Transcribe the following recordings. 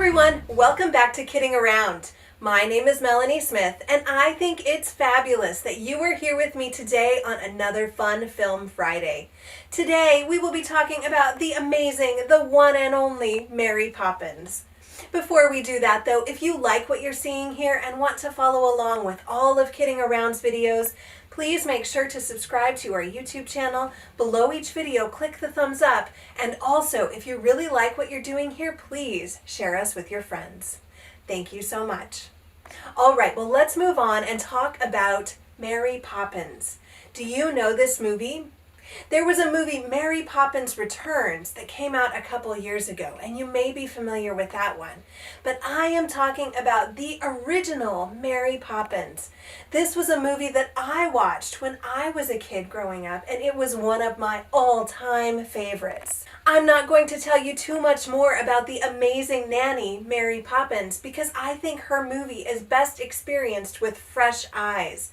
everyone, welcome back to Kidding Around. My name is Melanie Smith, and I think it's fabulous that you are here with me today on another Fun Film Friday. Today we will be talking about the amazing, the one and only Mary Poppins. Before we do that though, if you like what you're seeing here and want to follow along with all of Kidding Around's videos, please make sure to subscribe to our YouTube channel. Below each video, click the thumbs up. And also, if you really like what you're doing here, please share us with your friends. Thank you so much. All right, well, let's move on and talk about Mary Poppins. Do you know this movie? There was a movie, Mary Poppins Returns, that came out a couple years ago, and you may be familiar with that one. But I am talking about the original Mary Poppins. This was a movie that I watched when I was a kid growing up, and it was one of my all-time favorites. I'm not going to tell you too much more about the amazing nanny, Mary Poppins, because I think her movie is best experienced with fresh eyes.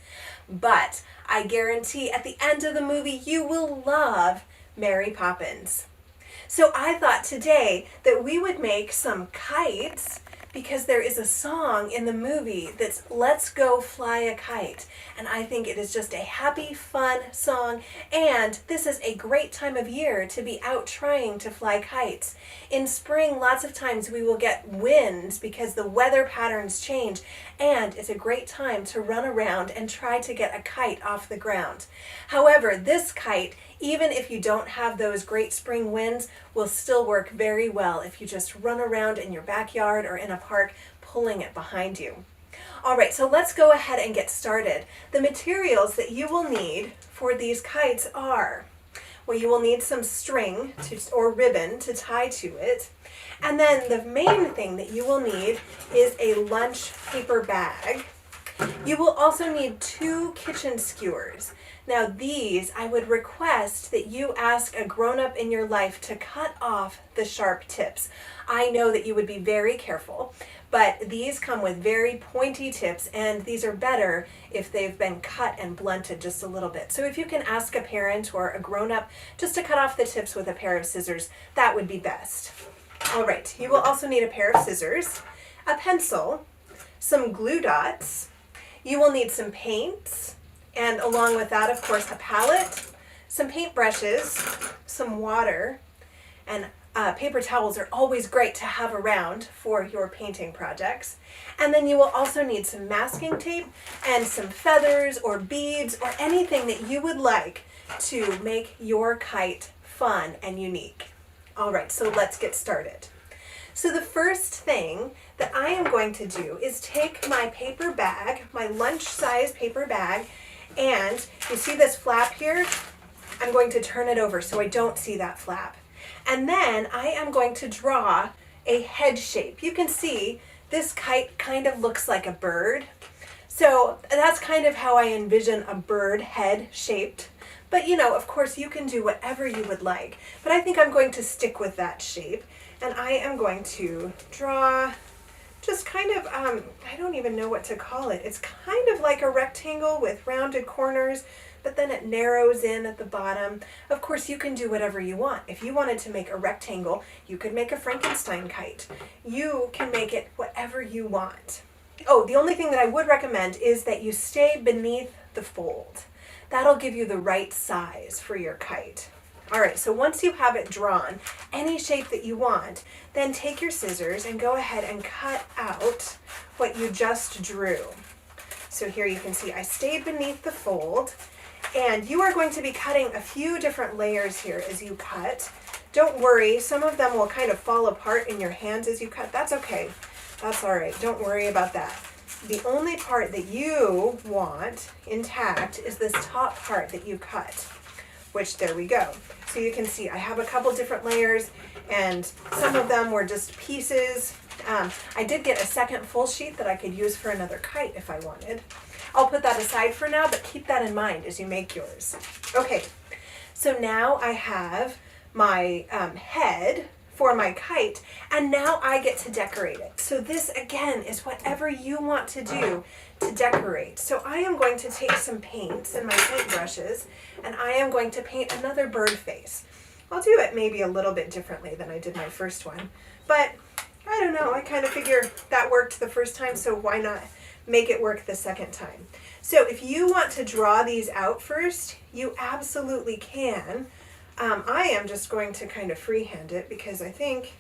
But I guarantee at the end of the movie you will love Mary Poppins. So I thought today that we would make some kites because there is a song in the movie that's Let's Go Fly a Kite. And I think it is just a happy, fun song. And this is a great time of year to be out trying to fly kites. In spring, lots of times we will get winds because the weather patterns change. And it's a great time to run around and try to get a kite off the ground. However, this kite, even if you don't have those great spring winds, will still work very well if you just run around in your backyard or in a park pulling it behind you. All right, so let's go ahead and get started. The materials that you will need for these kites are, well, you will need some string or ribbon to tie to it. And then the main thing that you will need is a lunch paper bag. You will also need 2 kitchen skewers. Now these, I would request that you ask a grown-up in your life to cut off the sharp tips. I know that you would be very careful, but these come with very pointy tips, and these are better if they've been cut and blunted just a little bit. So if you can ask a parent or a grown-up just to cut off the tips with a pair of scissors, that would be best. All right, you will also need a pair of scissors, a pencil, some glue dots. You will need some paints, and along with that, of course, a palette, some paintbrushes, some water, and paper towels are always great to have around for your painting projects. And then you will also need some masking tape and some feathers or beads or anything that you would like to make your kite fun and unique. All right, so let's get started. So the first thing that I am going to do is take my paper bag, my lunch-size paper bag, and you see this flap here? I'm going to turn it over so I don't see that flap. And then I am going to draw a head shape. You can see this kite kind of looks like a bird. So that's kind of how I envision a bird head shaped. But you know, of course, you can do whatever you would like. But I think I'm going to stick with that shape. And I am going to draw just kind of, I don't even know what to call it. It's kind of like a rectangle with rounded corners, but then it narrows in at the bottom. Of course, you can do whatever you want. If you wanted to make a rectangle, you could make a Frankenstein kite. You can make it whatever you want. Oh, the only thing that I would recommend is that you stay beneath the fold. That'll give you the right size for your kite. All right, so once you have it drawn, any shape that you want, then take your scissors and go ahead and cut out what you just drew. So here you can see I stayed beneath the fold, and you are going to be cutting a few different layers here as you cut. Don't worry, some of them will kind of fall apart in your hands as you cut. That's okay. That's all right. Don't worry about that. The only part that you want intact is this top part that you cut, which there we go. So you can see I have a couple different layers, and some of them were just pieces. I did get a second full sheet that I could use for another kite if I wanted. I'll put that aside for now, but keep that in mind as you make yours. Okay, so now I have my head for my kite, and now I get to decorate it. So this again is whatever you want to do to decorate. So I am going to take some paints and my paint brushes, and I am going to paint another bird face. I'll do it maybe a little bit differently than I did my first one, but I don't know, I kind of figure that worked the first time, so why not make it work the second time? So if you want to draw these out first, you absolutely can. I am just going to kind of freehand it because I think,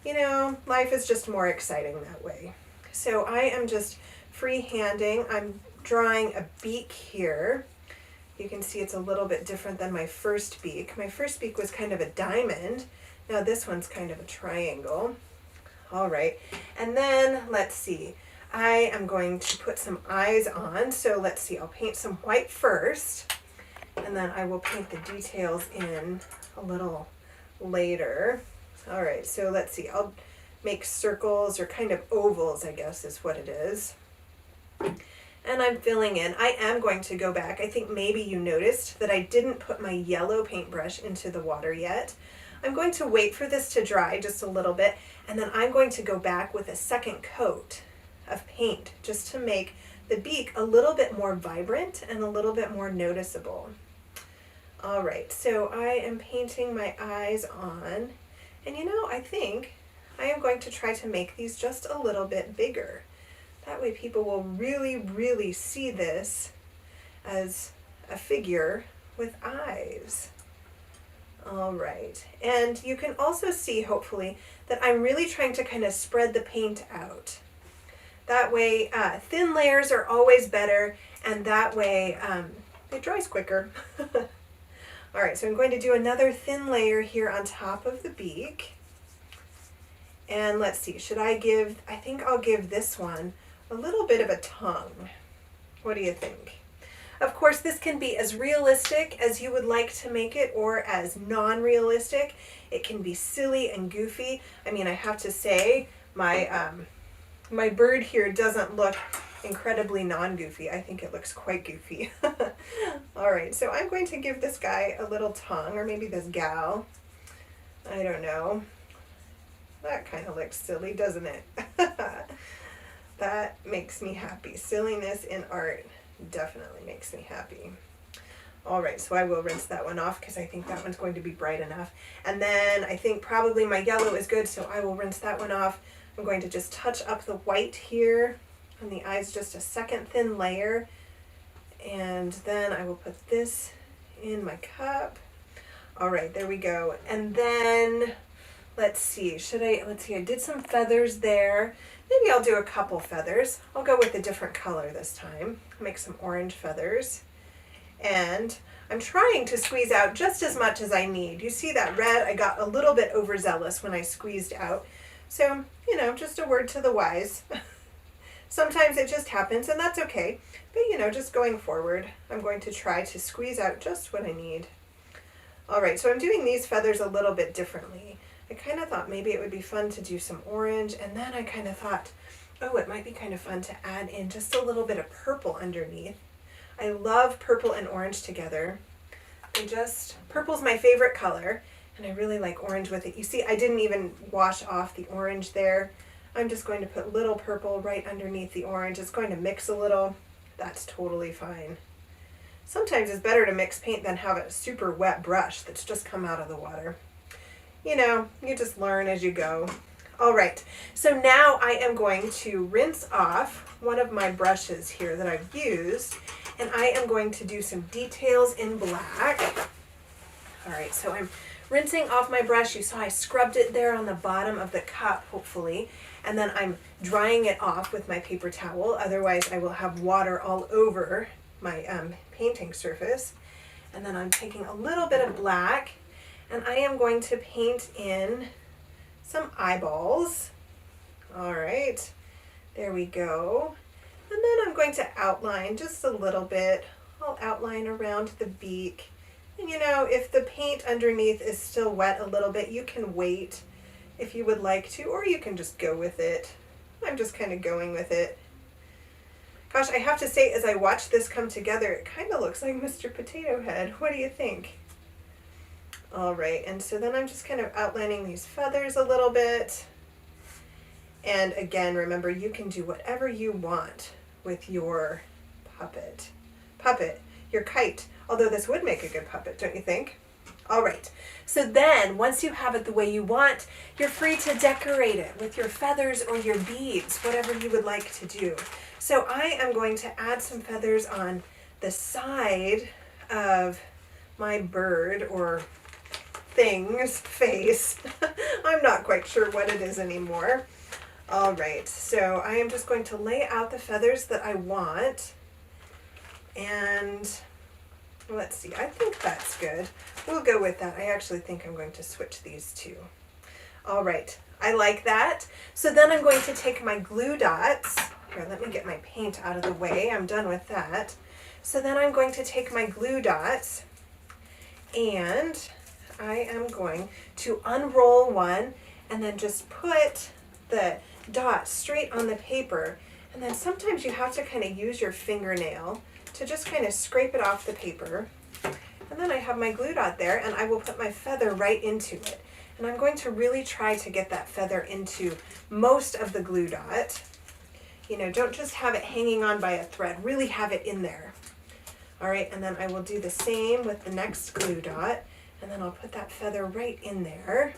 you know, life is just more exciting that way. So I am just freehanding. I'm drawing a beak here. You can see it's a little bit different than my first beak. My first beak was kind of a diamond. Now this one's kind of a triangle. All right, and then let's see. I am going to put some eyes on. So let's see, I'll paint some white first, and then I will paint the details in a little later. All right, so let's see. I'll make circles or kind of ovals, I guess is what it is. And I'm filling in. I am going to go back. I think maybe you noticed that I didn't put my yellow paintbrush into the water yet. I'm going to wait for this to dry just a little bit, and then I'm going to go back with a second coat of paint just to make the beak a little bit more vibrant and a little bit more noticeable. All right, so I am painting my eyes on, and you know, I think I am going to try to make these just a little bit bigger. That way people will really, really see this as a figure with eyes. All right, and you can also see, hopefully, that I'm really trying to kind of spread the paint out. That way, thin layers are always better, and that way it dries quicker. All right, so I'm going to do another thin layer here on top of the beak. And let's see, I think I'll give this one a little bit of a tongue. What do you think? Of course, this can be as realistic as you would like to make it or as non-realistic. It can be silly and goofy. I mean, I have to say, my bird here doesn't look incredibly non-goofy. I think it looks quite goofy. All right, so I'm going to give this guy a little tongue, or maybe this gal. I don't know. That kind of looks silly, doesn't it? That makes me happy. Silliness in art definitely makes me happy. All right, so I will rinse that one off because I think that one's going to be bright enough. And then I think probably my yellow is good, so I will rinse that one off. I'm going to just touch up the white here on the eyes, just a second thin layer. And then I will put this in my cup. All right, there we go. And then let's see, I did some feathers there. Maybe I'll do a couple feathers. I'll go with a different color this time. Make some orange feathers. And I'm trying to squeeze out just as much as I need. You see that red? I got a little bit overzealous when I squeezed out. So, you know, just a word to the wise. Sometimes it just happens, and that's okay. But, you know, just going forward, I'm going to try to squeeze out just what I need. All right, so I'm doing these feathers a little bit differently. I kind of thought maybe it would be fun to do some orange, and then I kind of thought, oh, it might be kind of fun to add in just a little bit of purple underneath. I love purple and orange together. Purple's my favorite color, and I really like orange with it. You see, I didn't even wash off the orange there. I'm just going to put little purple right underneath the orange. It's going to mix a little. That's totally fine. Sometimes it's better to mix paint than have a super wet brush that's just come out of the water. You know, you just learn as you go. All right, so now I am going to rinse off one of my brushes here that I've used, and I am going to do some details in black. All right, so I'm rinsing off my brush. You saw I scrubbed it there on the bottom of the cup, hopefully, and then I'm drying it off with my paper towel. Otherwise, I will have water all over my painting surface. And then I'm taking a little bit of black, and I am going to paint in some eyeballs. All right, there we go. And then I'm going to outline just a little bit. I'll outline around the beak. And you know, if the paint underneath is still wet a little bit, you can wait if you would like to, or you can just go with it. I'm just kind of going with it. Gosh, I have to say, as I watch this come together, it kind of looks like Mr. Potato Head. What do you think? All right, and so then I'm just kind of outlining these feathers a little bit. And again, remember, you can do whatever you want with your puppet, your kite. Although this would make a good puppet, don't you think? All right, so then once you have it the way you want, you're free to decorate it with your feathers or your beads, whatever you would like to do. So I am going to add some feathers on the side of my bird or thing's face. I'm not quite sure what it is anymore. All right, so I am just going to lay out the feathers that I want. And let's see, I think that's good. We'll go with that. I actually think I'm going to switch these two. All right, I like that. So then I'm going to take my glue dots. Here, let me get my paint out of the way. I'm done with that. So then I'm going to take my glue dots and I am going to unroll one and then just put the dot straight on the paper. And then sometimes you have to kind of use your fingernail to just kind of scrape it off the paper. And then I have my glue dot there and I will put my feather right into it. And I'm going to really try to get that feather into most of the glue dot. You know, don't just have it hanging on by a thread, really have it in there. All right, and then I will do the same with the next glue dot, and then I'll put that feather right in there.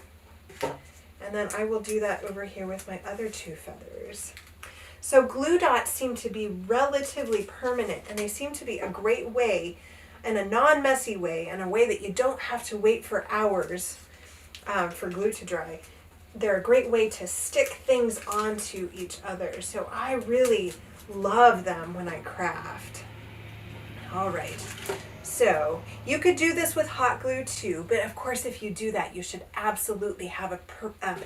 And then I will do that over here with my other two feathers. So glue dots seem to be relatively permanent, and they seem to be a great way, and a non-messy way, and a way that you don't have to wait for hours for glue to dry. They're a great way to stick things onto each other. So I really love them when I craft. All right, so you could do this with hot glue too, but of course if you do that, you should absolutely have a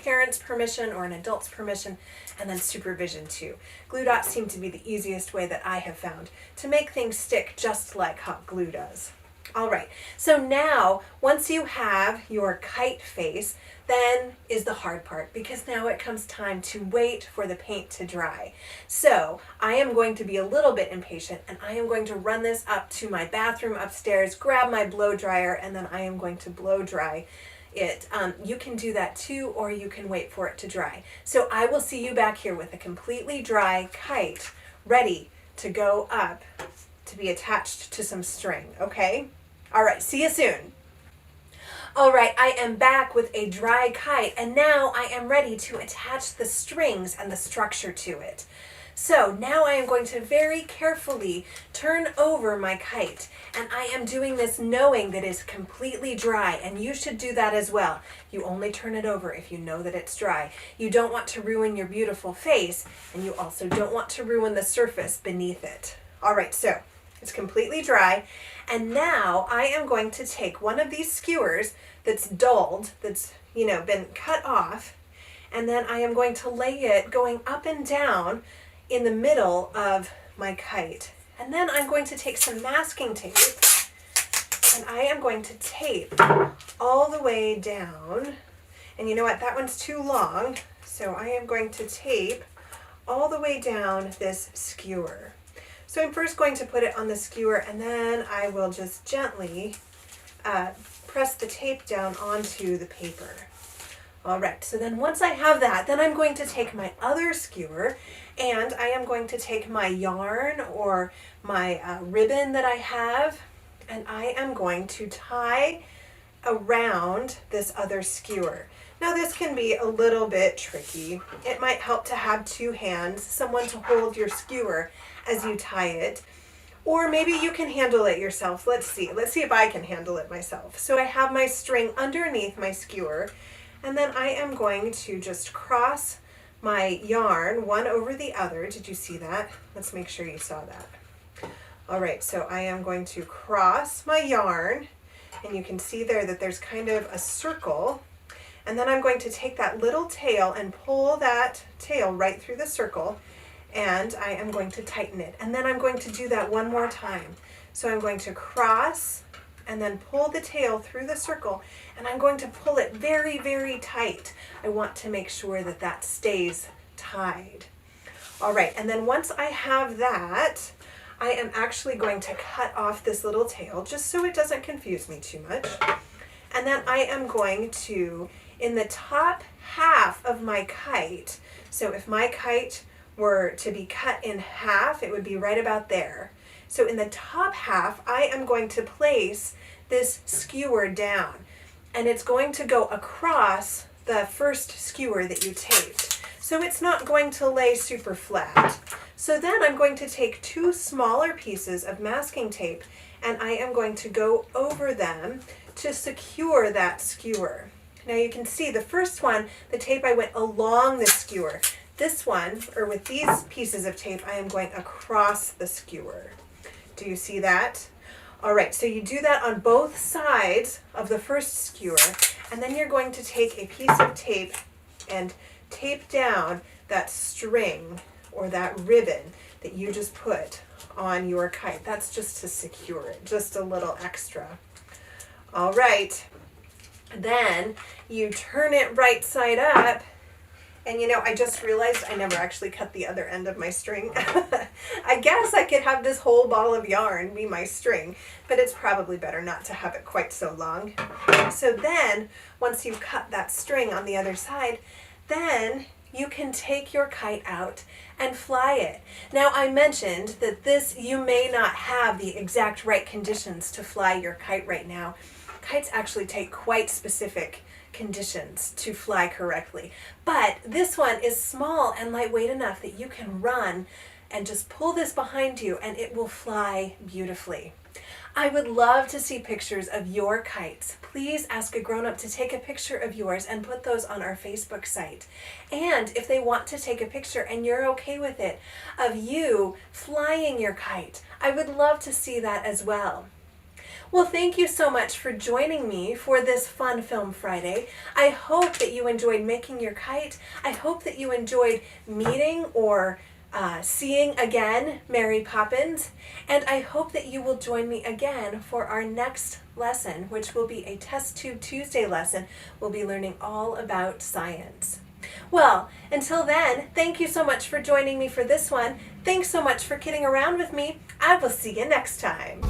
parent's permission or an adult's permission, and then supervision too. Glue dots seem to be the easiest way that I have found to make things stick just like hot glue does. All right, so now once you have your kite face, then is the hard part, because now it comes time to wait for the paint to dry. So I am going to be a little bit impatient, and I am going to run this up to my bathroom upstairs, grab my blow dryer, and then I am going to blow dry it. You can do that too, or you can wait for it to dry. So I will see you back here with a completely dry kite ready to go up to be attached to some string, okay? All right, see you soon. All right, I am back with a dry kite, and now I am ready to attach the strings and the structure to it. So now I am going to very carefully turn over my kite, and I am doing this knowing that it's completely dry, and you should do that as well. You only turn it over if you know that it's dry. You don't want to ruin your beautiful face, and you also don't want to ruin the surface beneath it. All right, so it's completely dry. And now I am going to take one of these skewers that's dulled, that's, you know, been cut off, and then I am going to lay it going up and down in the middle of my kite. And then I'm going to take some masking tape, and I am going to tape all the way down. And you know what, that one's too long, so I am going to tape all the way down this skewer. So I'm first going to put it on the skewer, and then I will just gently press the tape down onto the paper. All right, so then once I have that, then I'm going to take my other skewer, and I am going to take my yarn or my ribbon that I have, and I am going to tie around this other skewer. Now this can be a little bit tricky. It might help to have two hands, someone to hold your skewer as you tie it, or maybe you can handle it yourself. Let's see if I can handle it myself. So I have my string underneath my skewer, and then I am going to just cross my yarn one over the other. Did you see that? Let's make sure you saw that. All right, so I am going to cross my yarn, and you can see there that there's kind of a circle, and then I'm going to take that little tail and pull that tail right through the circle, and I am going to tighten it. And then I'm going to do that one more time. So I'm going to cross and then pull the tail through the circle, and I'm going to pull it very, very tight. I want to make sure that that stays tied. All right, and then once I have that, I am actually going to cut off this little tail just so it doesn't confuse me too much. And then I am going to, in the top half of my kite, so if my kite were to be cut in half, it would be right about there. So in the top half, I am going to place this skewer down. and it's going to go across the first skewer that you taped. So it's not going to lay super flat. So then I'm going to take 2 smaller pieces of masking tape and I am going to go over them to secure that skewer. Now you can see the first one, the tape, I went along the skewer. This one, or with these pieces of tape, I am going across the skewer. Do you see that? All right, so you do that on both sides of the first skewer, and then you're going to take a piece of tape and tape down that string or that ribbon that you just put on your kite. That's just to secure it, just a little extra. All right, then you turn it right side up. And you know, I just realized I never actually cut the other end of my string. I guess I could have this whole ball of yarn be my string, but it's probably better not to have it quite so long. So then, once you've cut that string on the other side, then you can take your kite out and fly it. Now, I mentioned that you may not have the exact right conditions to fly your kite right now. Kites actually take quite specific conditions to fly correctly. But this one is small and lightweight enough that you can run and just pull this behind you and it will fly beautifully. I would love to see pictures of your kites. Please ask a grown-up to take a picture of yours and put those on our Facebook site. And if they want to take a picture and you're okay with it, of you flying your kite, I would love to see that as well. Well, thank you so much for joining me for this Fun Film Friday. I hope that you enjoyed making your kite. I hope that you enjoyed meeting or seeing again Mary Poppins. And I hope that you will join me again for our next lesson, which will be a Test Tube Tuesday lesson. We'll be learning all about science. Well, until then, thank you so much for joining me for this one. Thanks so much for kidding around with me. I will see you next time.